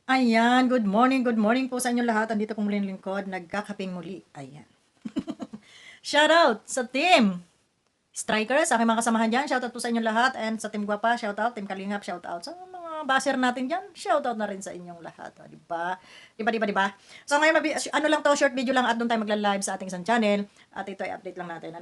Ayan, good morning po sa inyong lahat. Andito po muli ang lingkod, nagkakaping muli. Ayan. Shoutout sa team Strikers, sa aking mga kasamahan dyan. Shoutout po sa inyong lahat. And sa team Guapa, shoutout. Team Kalingap, shoutout. Sa mga baser natin dyan, shoutout na rin sa inyong lahat. O, diba? Diba? So ngayon, ano lang to, short video lang at doon tayo magla-live sa ating isang channel. At ito ay update lang natin.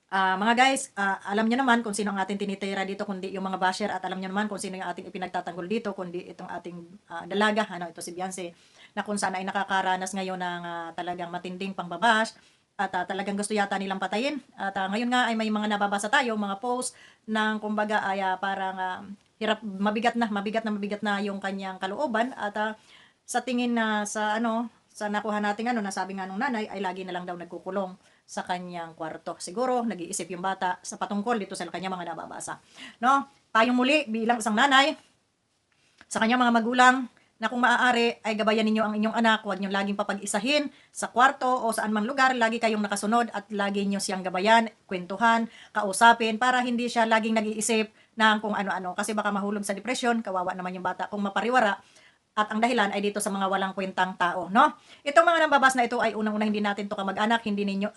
Mga guys, alam niyo naman kung sino ang ating tinitira dito kundi yung mga basher at alam niyo naman kung sino yung ating ipinagtatanggol dito kundi itong ating dalaga, ito si Beyonce, na kung saan ay nakakaranas ngayon ng talagang matinding pangbabash at talagang gusto yata nilang patayin. At ngayon nga ay may mga nababasa tayo, mga post ng kumbaga ay parang mabigat na yung kanyang kalooban at sa tingin na sa nakuha nating nasabi nga nung nanay ay lagi na lang daw nagkukulong sa kanyang kwarto. Siguro, nag-iisip yung bata sa patungkol dito sa kanyang mga nababasa. No? Tayong muli, bilang isang nanay, sa kanyang mga magulang, na kung maaari ay gabayan ninyo ang inyong anak, huwag nyo laging papag-isahin sa kwarto o saan mang lugar, lagi kayong nakasunod at lagi nyo siyang gabayan, kwentuhan, kausapin, para hindi siya laging nag-iisip ng kung ano-ano. Kasi baka mahulog sa depresyon, kawawa naman yung bata kung mapariwara, at ang dahilan ay dito sa mga walang kwentang tao, no? Itong mga nambabas na ito ay unang-una hindi natin to kamag-anak, hindi niyo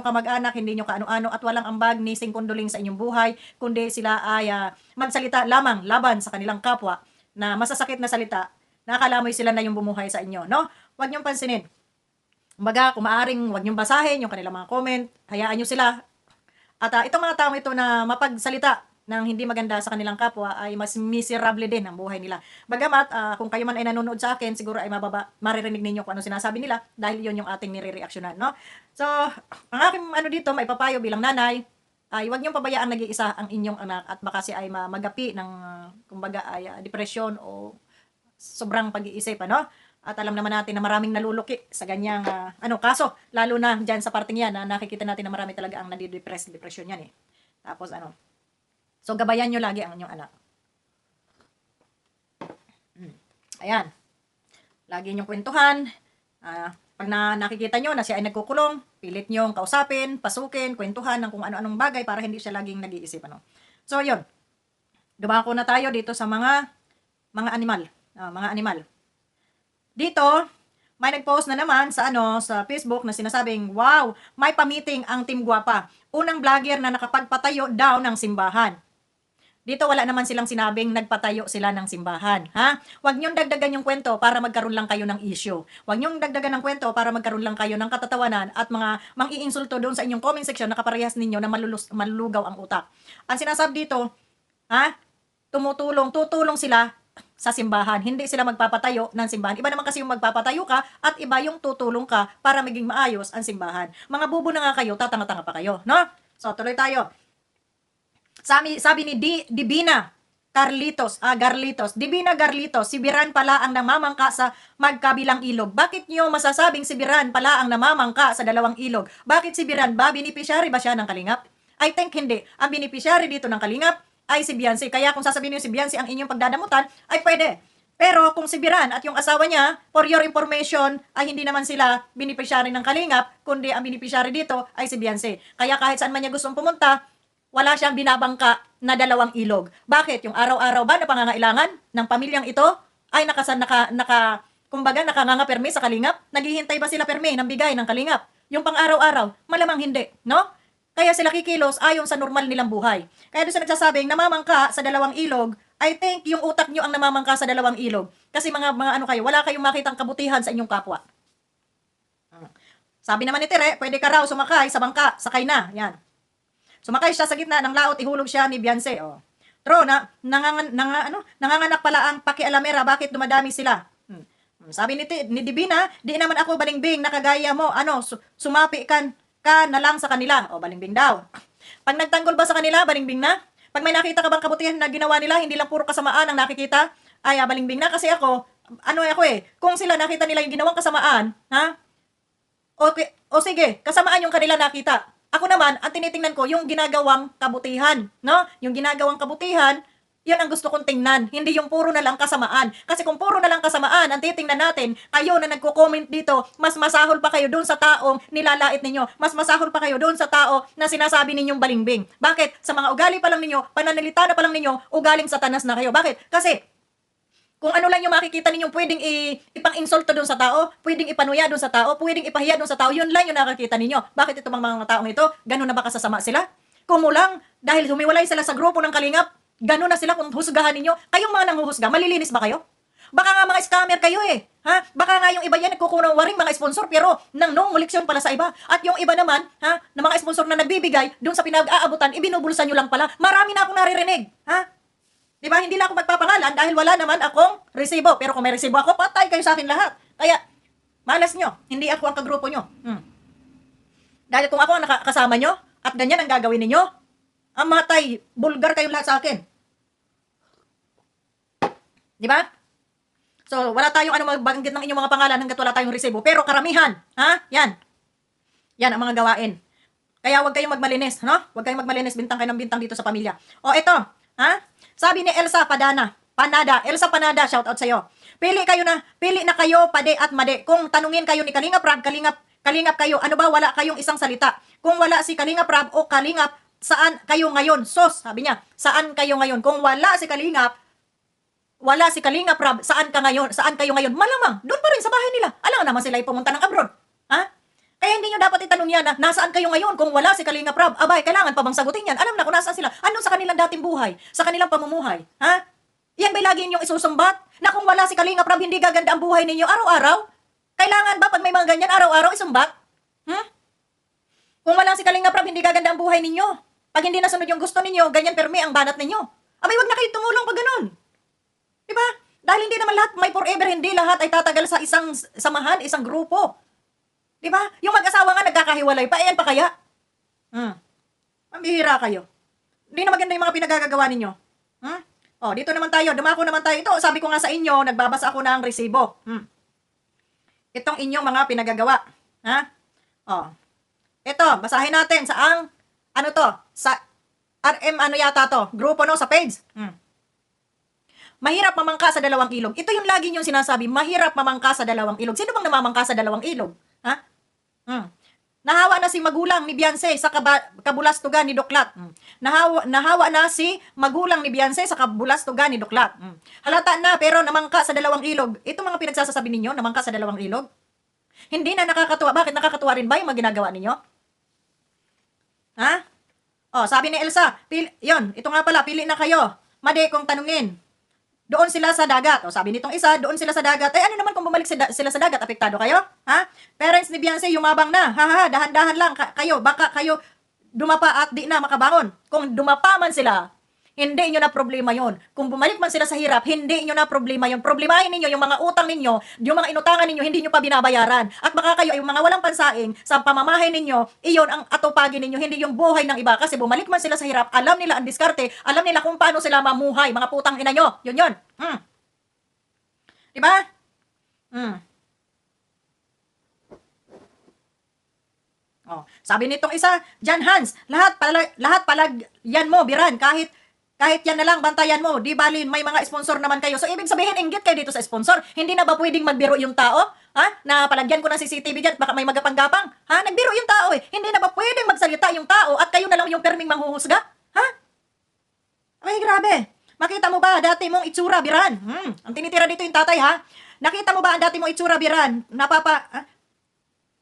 kamag-anak, hindi niyo kaano-ano at walang ambag ni singkunduling sa inyong buhay, kundi sila ay magsalita lamang laban sa kanilang kapwa na masasakit na salita. Nakakalamoy sila na yung bumuhay sa inyo, no? Huwag niyong pansinin. Kumbaga, kung maaaring huwag niyong basahin yung kanilang mga comment, hayaan niyo sila. At itong mga tao ito na mapagsalita ng hindi maganda sa kanilang kapwa ay mas miserable din ang buhay nila. Bagamat kung kayo man ay nanonood sa akin, siguro ay maririnig ninyo kung ano sinasabi nila dahil yon yung ating nire-reaksyonan, no? So, ang aking dito, maipapayo bilang nanay, ay huwag niyong pabayaan nag-iisa ang inyong anak at baka siya ay magapi ng kumbaga ay depresyon o sobrang pag-iisip, At alam naman natin na maraming naluluki sa ganyang kaso, lalo na diyan sa parting yan na nakikita natin na marami talaga ang depression yan eh. Tapos so gabayan nyo lagi ang inyong anak. Ayan. Lagi nyong kwentuhan. Pag nakikita nyo na siya ay nagkukulong, pilit nyong kausapin, pasukin, kwentuhan ng kung ano-anong bagay para hindi siya laging nag-iisip. So, yun. Dumako na tayo dito sa mga animal. Mga animal. Dito, may nag-post na naman sa sa Facebook na sinasabing, wow, may pa-meeting ang Team Guapa. Unang vlogger na nakapagpatayo daw ng simbahan. Dito wala naman silang sinabing nagpatayo sila ng simbahan, ha? Huwag niyong dagdagan yung kwento para magkaroon lang kayo ng issue. Huwag niyong dagdagan ng kwento para magkaroon lang kayo ng katatawanan at mga mang-iinsulto doon sa inyong comment section na kaparehas ninyo na malulugaw ang utak. Ang sinasabi dito, tutulong sila sa simbahan. Hindi sila magpapatayo ng simbahan. Iba naman kasi yung magpapatayo ka at iba yung tutulong ka para maging maayos ang simbahan. Mga bubo na nga kayo, tatanga-tanga pa kayo, no? So, tuloy tayo. Sabi ni Divina Garlitos, Divina Garlitos, si Biran pala ang namamangka sa magkabilang ilog. Bakit nyo masasabing si Biran pala ang namamangka sa dalawang ilog? Bakit si Biran ba? Beneficiary ba siya ng Kalingap? I think hindi. Ang beneficiary dito ng Kalingap ay si Beyonce. Kaya kung sasabihin niyo si Beyonce ang inyong pagdadamutan, ay pwede. Pero kung si Biran at yung asawa niya, for your information, ay hindi naman sila beneficiary ng Kalingap, kundi ang beneficiary dito ay si Beyonce. Kaya kahit saan man niya gustong pumunta, wala siyang binabangka na dalawang ilog. Bakit? Yung araw-araw ba na pangangailangan ng pamilyang ito ay kumbaga nakanganga-permi sa Kalingap? Naghihintay ba sila permi ng bigay ng Kalingap? Yung pang-araw-araw, malamang hindi, no? Kaya sila kikilos ayon sa normal nilang buhay. Kaya doon sa nagsasabing namamangka sa dalawang ilog, I think yung utak nyo ang namamangka sa dalawang ilog. Kasi mga kayo, wala kayong makitang kabutihan sa inyong kapwa. Sabi naman ni Tere, pwede ka raw sumakay sa bangka, sakay na. Yan. Sumakay siya sa gitna ng laot, ihulog siya ni Beyonce. True, nanganganak pala ang pakialamera, bakit dumadami sila? Sabi ni Divina, di naman ako balingbing, nakagaya mo, sumapi ka na lang sa kanila. Balingbing daw. Pag nagtanggol ba sa kanila, balingbing na? Pag may nakita ka bang kabutihan na ginawa nila, hindi lang puro kasamaan ang nakikita, ay balingbing na. Kasi ako kung sila nakita nila yung ginawang kasamaan, okay, sige, kasamaan yung kanila nakita. Ako naman, ang tinitingnan ko, yung ginagawang kabutihan, no? Yung ginagawang kabutihan, yun ang gusto kong tingnan. Hindi yung puro na lang kasamaan. Kasi kung puro na lang kasamaan, ang titingnan natin, kayo na nagko-comment dito, mas masahol pa kayo doon sa taong nilalait ninyo. Mas masahol pa kayo doon sa tao na sinasabi ninyong balingbing. Bakit? Sa mga ugali pa lang ninyo, pananalita na pa lang ninyo, ugaling satanas na kayo. Bakit? Kasi, Kung ano lang yung makikita ninyong pwedeng ipang-insulto doon sa tao, pwedeng ipanuya doon sa tao, pwedeng ipahiya doon sa tao, yun lang yung nakikita ninyo. Bakit itong mga taong ito, ganun na ba kasasama sila? Kumulang, dahil humiwalay sila sa grupo ng Kalingap, ganun na sila kung husgahan ninyo. Kayong mga nanghuhusga, malilinis ba kayo? Baka nga mga scammer kayo eh. Ha? Baka nga yung iba yan nagkukunang waring mga sponsor pero nang nung koleksyon pala sa iba. At yung iba naman, ha, na mga sponsor na nagbibigay doon sa pinag-aabutan, ibinubulsa nyo lang pala. Marami na akong naririnig. Ha? Di ba? Hindi na ako magpapangalan dahil wala naman akong resibo. Pero kung may resibo ako, patay kayo sa akin lahat. Kaya, malas nyo. Hindi ako ang kagrupo nyo. Dahil kung ako ang nakakasama nyo, at ganyan ang gagawin ninyo, ang matay, bulgar kayong lahat sa akin. Di ba? So, wala tayong magbanggit ng inyong mga pangalan hanggat wala tayong resibo. Pero karamihan, ha? Yan. Yan ang mga gawain. Kaya huwag kayong magmalinis, no? Huwag kayong magmalinis, bintang kayo ng bintang dito sa pamilya. O, ito, ha? Sabi ni Elsa Panada, Elsa Panada, shout out sa'yo. Pili na kayo, pade at made. Kung tanungin kayo ni Kalingap Rab, Kalingap kayo, ano ba, wala kayong isang salita. Kung wala si Kalingap Rab o Kalingap, saan kayo ngayon? Sos, sabi niya, saan kayo ngayon? Kung wala si Kalingap Rab, saan kayo ngayon? Malamang, doon pa rin sa bahay nila. Alam naman sila pumunta ng abroad. Ha? Kaya hindi nyo dapat itanong yan na, nasaan kayo ngayon kung wala si Kalingap Rab? Abay, kailangan pa bang sagutin yan? Alam na kung nasaan sila. Ano sa kanilang dating buhay? Sa kanilang pamumuhay? Ha? Yan ba'y lagi ninyong isusumbat? Na kung wala si Kalingap Rab, hindi gaganda ang buhay ninyo araw-araw? Kailangan ba pag may mga ganyan, araw-araw isumbat? Kung wala si Kalingap Rab, hindi gaganda ang buhay ninyo. Pag hindi nasunod yung gusto ninyo, ganyan permi ang banat ninyo. Abay, wag na kayo tumulong pag ganun. Diba? Dahil hindi naman lahat may forever, hindi lahat ay tatagal sa isang samahan, isang grupo. Diba? Yung mag-asawa nga nagkakahiwalay pa, ayan pa kaya? Mambihira kayo. Hindi na maganda yung mga pinagagagawa ninyo. O, dito naman tayo, dumako naman tayo. Ito, sabi ko nga sa inyo, nagbabasa ako ng resibo. Itong inyong mga pinagagawa. Ha? O, ito, basahin natin sa sa RM yata to, grupo no, sa page. Mahirap mamangka sa dalawang ilog. Ito yung lagi niyong sinasabi, mahirap mamangka sa dalawang ilog. Sino bang namamangka sa dalawang ilog? Ha? Nahawa na si magulang ni Beyonce sa kabulastugan ni Duklat. Nahawa na si magulang ni Beyonce sa kabulastugan ni Duklat. Halata na pero namangka sa dalawang ilog. Ito mga pinagsasabi ninyo, namangka sa dalawang ilog. Hindi na nakakatuwa. Bakit nakakatuwa rin ba yung mga ginagawa ninyo? Ha? O, sabi ni Elsa, ito nga pala, pili na kayo. Made kong tanungin. Doon sila sa dagat. O sabi nitong isa, doon sila sa dagat. Eh ano naman kung bumalik sila sa dagat, apektado kayo? Ha? Parents ni Beyonce, yumabang na. Dahan-dahan lang kayo. Baka kayo dumapa at di na makabangon. Kung dumapa man sila, hindi nyo na problema yon. Kung bumalik man sila sa hirap, hindi nyo na problema yon. Problemahin ninyo yung mga utang ninyo, yung mga inutangan ninyo, hindi nyo pa binabayaran. At baka kayo, yung mga walang pansaing, sa pamamahay ninyo, iyon ang atupagin ninyo, hindi yung buhay ng iba. Kasi bumalik man sila sa hirap, alam nila ang diskarte, alam nila kung paano sila mamuhay, mga putang ina nyo. Yun. Diba? Oh, sabi nitong isa, Jan Hans, lahat palagyan mo, Biran, kahit yan na lang, bantayan mo. Di bali, may mga sponsor naman kayo. So, ibig sabihin, inggit kayo dito sa sponsor. Hindi na ba pwedeng magbiro yung tao? Ha? Na palagyan ko ng CCTV dyan, baka may magapang-gapang. Ha? Nagbiro yung tao eh. Hindi na ba pwedeng magsalita yung tao at kayo na lang yung perming manghuhusga? Ha? Ay, grabe. Makita mo ba dati mong itsura, Biran? Ang tinitira dito yung tatay, ha? Nakita mo ba ang dati mong itsura, Biran?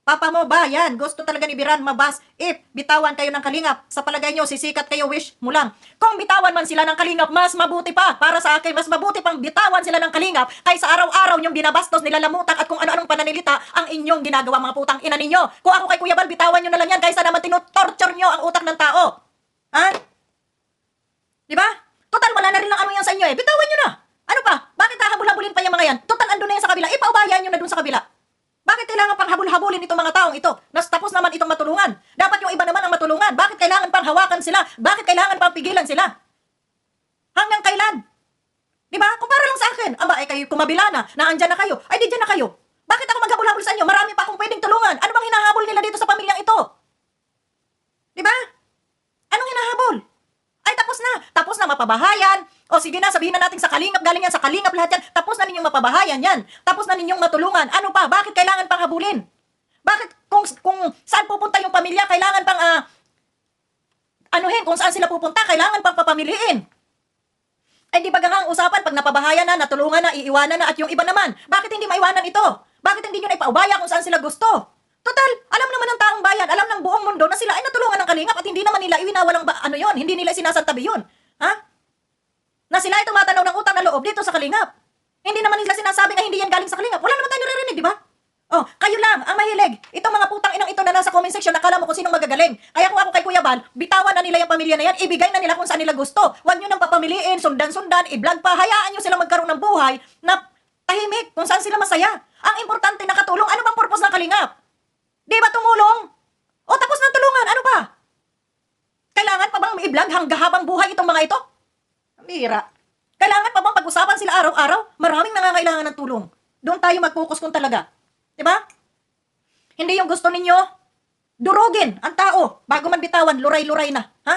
Papa mo ba? Yan. Gusto talaga ni Biran mabas. If bitawan kayo ng Kalingap, sa palagay nyo, sisikat kayo, wish mo lang. Kung bitawan man sila ng Kalingap, mas mabuti pa. Para sa akin, mas mabuti pang bitawan sila ng Kalingap kaysa araw-araw yung binabastos, nilalamutan at kung ano-anong pananilita ang inyong ginagawa mga putang ina ninyo. Kung ako kay Kuya Bal, bitawan nyo na lang yan kaysa naman tinutorture nyo ang utak ng tao. Ha? Diba? Total, wala na rin lang ano yan sa inyo eh. Bitawan nyo na. Ano pa? Bakit hahabol-habulin pa yung mga yan? Total, andun na yan sa kabila. Ipaubayan nyo na dun sa kabila. Bakit kailangan pang habol-habulin itong mga taong ito? Tapos naman itong matulungan. Dapat yung iba naman ang matulungan. Bakit kailangan pang hawakan sila? Bakit kailangan pang pigilan sila? Hanggang kailan? Diba? Kumpara lang sa akin. Aba, kayo kumabila na andyan na kayo. Ay, di dyan na kayo. Bakit ako maghabol-habol sa inyo? Marami pa akong pwedeng tulungan. Ano bang hinahabol nila dito sa pamilyang ito? Diba? Anong hinahabol? Ay, tapos na. Tapos na mapabahayan. O sige na, sabihin na natin sa Kalingap, galing yan sa Kalingap lahat yan. Tapos na ninyong mapabahayan yan. Tapos na ninyong matulungan. Ano pa? Bakit kailangan pang habulin? Bakit kung saan pupunta yung pamilya, kailangan pang kung saan sila pupunta, kailangan pang papamiliin. Ay di ba nga ang usapan, pag napabahayan na, natulungan na, iiwanan na, at yung iba naman, bakit hindi maiwanan ito? Bakit hindi nyo na ipaubaya kung saan sila gusto? Total, alam naman ng taong bayan, alam ng buong mundo na sila ay natulungan ng Kalingap at hindi naman nila iwinawalang ano yon, hindi nila sinasantabi yon. Ha? Na sila ay tumatanaw ng utang na loob dito sa Kalingap. Hindi naman nila sinasabi na hindi yan galing sa Kalingap. Wala naman tayo naririnig, di ba? Oh, kayo lang ang mahilig. Itong mga putang inang ito na nasa comment section, nakala mo kung sinong magagaling. Kaya kung ako kay Kuya Bal, bitawan na nila yung pamilya na yan, ibigay na nila kung saan nila gusto. Huwag nyo nang papamiliin, sundan-sundan, i-vlog pa, hayaan nyo sila magkaroon ng buhay na tahimik kung saan sila masaya. Ang importante nakatulong, ano bang purpose ng Kalingap? Di ba tumulong? O tapos ng tulungan, ano ba? Kailangan pa bang i-vlog hanggang habang buhay itong mga ito? Mira. Kailangan pa bang pag-usapan sila araw-araw? Maraming nangangailangan ng tulong. Doon tayo mag-focus kung talaga. Diba? Hindi yung gusto ninyo, durugin ang tao bago man bitawan, luray-luray na. Ha?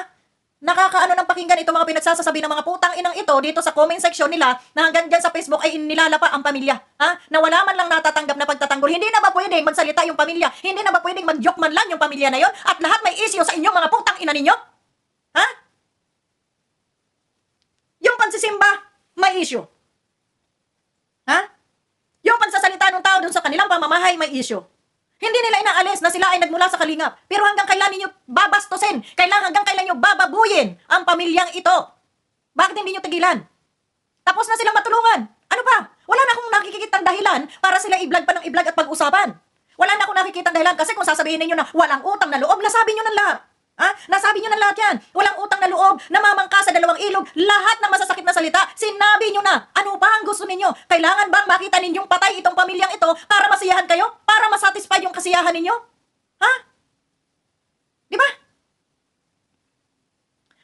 Nakakaano ng pakinggan itong mga pinagsasasabi ng mga putang inang ito dito sa comment section nila na hanggang dyan sa Facebook ay nilalapa ang pamilya. Ha? Na wala man lang natatanggap na pagtatanggol. Hindi na ba pwedeng magsalita yung pamilya? Hindi na ba pwedeng mag-joke man lang yung pamilya na yon? At lahat may issue sa inyong mga putang ina ninyo? Ha? Yung pansisimba, may issue. Ha? Yung pagsasalita ng tao dun sa kanilang pamamahay, may issue. Hindi nila inaalis na sila ay nagmula sa Kalingap. Pero hanggang kailan ninyo babastusin? Hanggang kailan nyo bababuyin ang pamilyang ito? Bakit hindi nyo tigilan? Tapos na silang matulungan. Ano ba? Wala na akong nakikitang dahilan para sila i-vlog pa ng i-vlog at pag-usapan. Wala na akong nakikitang dahilan kasi kung sasabihin ninyo na walang utang na loob, nasabi nyo ng lahat. Ha? Nasabi nyo ng lahat yan. Walang utang na loob, namamangka sa dalawang ilog, lahat ng masasakit na salita, sinabi nyo na. Ano ba ang gusto ninyo? Kailangan bang makita ninyong patay itong pamilyang ito para masiyahan kayo? Para masatisfy yung kasiyahan ninyo? Ha? Di ba?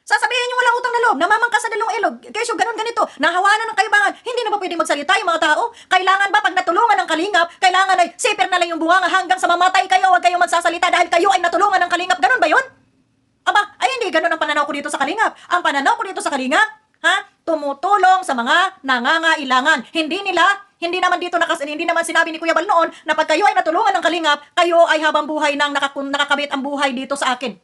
Sasabihin nyo walang utang na loob, namamangka sa dalawang ilog, kesyo ganun ganito, nahawanan ng kaibangan, hindi na ba pwedeng magsalita yung mga tao? Kailangan ba pag natulungan ng Kalingap, kailangan ay siper na lang yung bunganga hanggang sa mamatay kayo, huwag kayong magsasalita dahil kayo ay natulungan ng Kalingap, ganun ba yun? Aba, ay hindi ganun ang pananaw ko dito sa Kalingap. Ang pananaw ko dito sa Kalingap, tumutulong sa mga nangangailangan. Hindi naman sinabi ni Kuya Bal noon na pag kayo ay natulungan ng Kalingap, kayo ay habang buhay nang nakakabit ang buhay dito sa akin.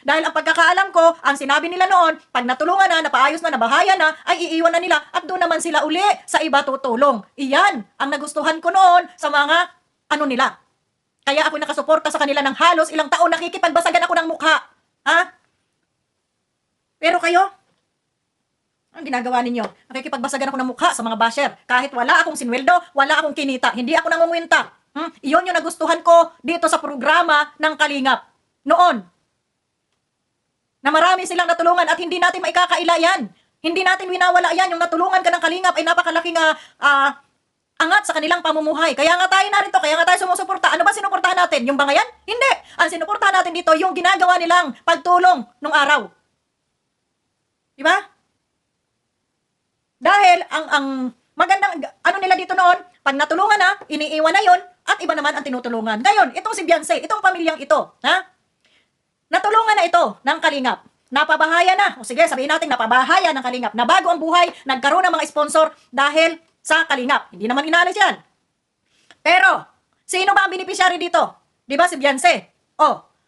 Dahil ang pagkakaalam ko, ang sinabi nila noon, pag natulungan na, napaayos na, nabahaya na, ay iiwan na nila at doon naman sila uli sa iba tutulong. Iyan ang nagustuhan ko noon sa mga nila. Kaya ako nakasuporta sa kanila ng halos ilang taon, nakikipagbasagan ako ng mukha. Ha? Pero kayo, ang ginagawa ninyo? Nakikipagbasagan ako ng mukha sa mga basher. Kahit wala akong sinweldo, wala akong kinita, hindi ako nangungwinta. Iyon yung nagustuhan ko dito sa programa ng Kalingap. Noon. Na marami silang natulungan at hindi natin maikakaila yan. Hindi natin winawala yan. Yung natulungan ka ng Kalingap ay napakalaking angat sa kanilang pamumuhay. Kaya nga tayo narito, kaya nga tayo sumusuporta. Ano ba sinuportahan natin? Yung bangayan? Hindi. Ang sinuportahan natin dito, yung ginagawa nilang pagtulong nung araw. Diba? Dahil ang magandang nila dito noon, pag natulungan na, iniiwan na yon at iba naman ang tinutulungan. Ngayon, itong si Beyonce, itong pamilyang ito, natulungan na ito ng Kalingap. Napabahaya na. O sige, sabihin natin napabahaya ng Kalingap. Na bago ang buhay, nagkaroon ng mga sponsor dahil sa Kalingap. Hindi naman inalis yan. Pero, sino ba ang beneficiary dito? Di ba si Beyonce?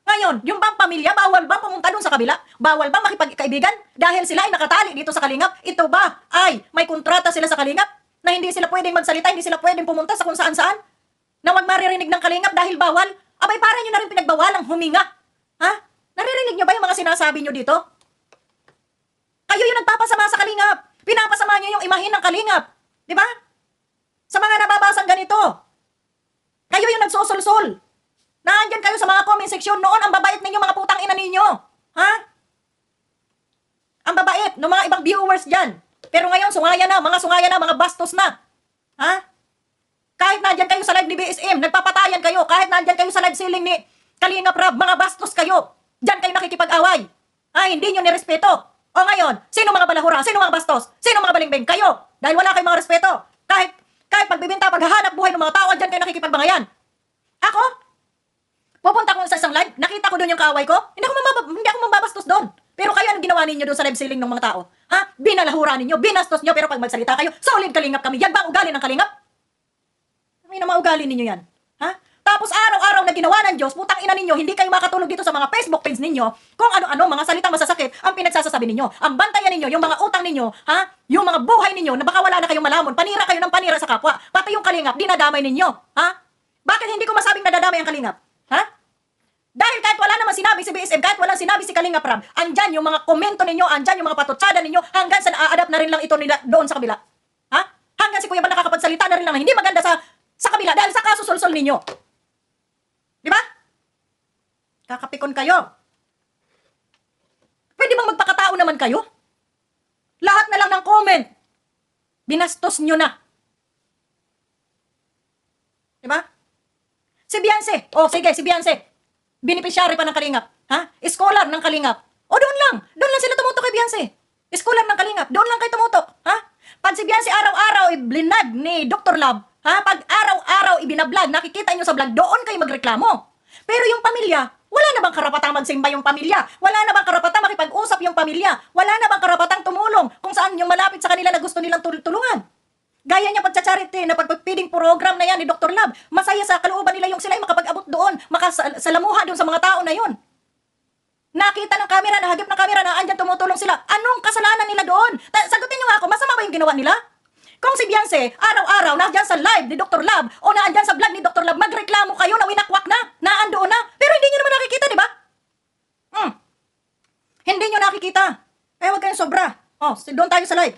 Ngayon, yung bang pamilya, bawal bang pumunta dun sa kabila? Bawal bang makipagkaibigan? Dahil sila ay nakatali dito sa Kalingap? Ito ba ay may kontrata sila sa Kalingap? Na hindi sila pwedeng magsalita, hindi sila pwedeng pumunta sa kung saan-saan? Na wag maririnig ng Kalingap dahil bawal? Abay, para nyo na rin pinagbawalang huminga. Ha? Naririnig nyo ba yung mga sinasabi nyo dito? Kayo yung nagpapasama sa Kalingap. Pinapasama nyo yung imahin ng Kalingap. Di ba? Sa mga nababasang ganito. Kayo yung nagsusulsul. Naandyan kayo sa mga comment section noon, ang babait ninyo mga putang ina ninyo. Ha? Ang babait ng mga ibang viewers dyan. Pero ngayon, sungaya na, mga bastos na. Ha? Kahit nandyan kayo sa live ni BSM, nagpapatayan kayo. Kahit nandyan kayo sa live ceiling ni Kalingap Rab, mga bastos kayo. Dyan kayo nakikipag-away. Hindi nyo nirespeto. O ngayon, sino mga balahura? Sino mga bastos? Sino mga balingbing? Kayo. Dahil wala kayong mga respeto. Kahit pagbibinta, paghahanap buhay ng mga tao, dyan kayo nakikipagbangayan. Ako? Pupunta ko sa isang live, nakita ko doon yung kaaway ko, hindi ako mambabastos doon. Pero kayo, anong ginawa ninyo doon sa live ceiling ng mga tao? Binalahura ninyo, binastos nyo, pero pag magsalita kayo, solid Kalingap kami. Yan ba ang ugali ng Kalingap? Ano yung mga ugali ninyo yan? Tapos araw-araw na ginawa ng Diyos, putang ina ninyo, hindi kayo makatulog dito sa mga Facebook page ninyo kung ano-ano, mga salitang masasakit ang pinagsasasabi ninyo. Ang bantayan ninyo, yung mga utang ninyo, ha? Yung mga buhay ninyo na baka wala na kayong malamon, panira kayo ng panira sa kapwa. Pati yung kalingap, dinadamay ninyo. Ha? Bakit hindi ko masabing nadadamay ang kalingap? Ha? Dahil kahit wala naman sinabi si BSM, kahit walang sinabi si Kalingap Rab, andyan yung mga komento ninyo, andyan yung mga patutsada ninyo, hanggang sa na-adapt na rin lang ito nila doon sa kabila. Ha? Hanggang si Kuya Bal nakakapagsalita na rin lang na hindi maganda sa kabila dahil sa kasusulsol ninyo. Di ba? Kakapikon kayo. Pwede bang magpakatao naman kayo? Lahat na lang ng comment. Binastos nyo na. Di ba? Si Beyonce. Oh, sige, si Beyonce. Beneficiary pa ng Kalingap. Ha? Scholar ng Kalingap. O doon lang. Doon lang sila tumutok kay Beyonce. Scholar ng Kalingap. Doon lang kayo tumutok. Ha? Pag si Beyonce araw-araw iblinag ni Dr. Love, ha? Pag araw-araw ibinablag, nakikita nyo sa vlog, doon kayo magreklamo. Pero yung pamilya, wala na bang karapatang magsimba yung pamilya? Wala na bang karapatang makipag-usap yung pamilya? Wala na bang karapatang tumulong kung saan yung malapit sa kanila na gusto nilang tulungan? Gaya niya pagcha-charity na pagpipiding program na yan ni Dr. Love, masaya sa kalooban nila yung sila ay makapag-abot doon, makasalamuha doon sa mga tao na yon. Nakita ng camera, nahagip ng camera na andyan tumutulong sila. Anong kasalanan nila doon? Sagutin niyo nga ako, masama ba yung ginawa nila? Kung si Beyonce, araw-araw, nandyan sa live ni Dr. Love o nandyan sa vlog ni Dr. Love, magreklamo kayo na winakwak na, naandoon na. Pero hindi nyo naman nakikita, di ba? Hindi nyo nakikita. Eh, huwag kayong sobra. Oh, doon tayo sa live.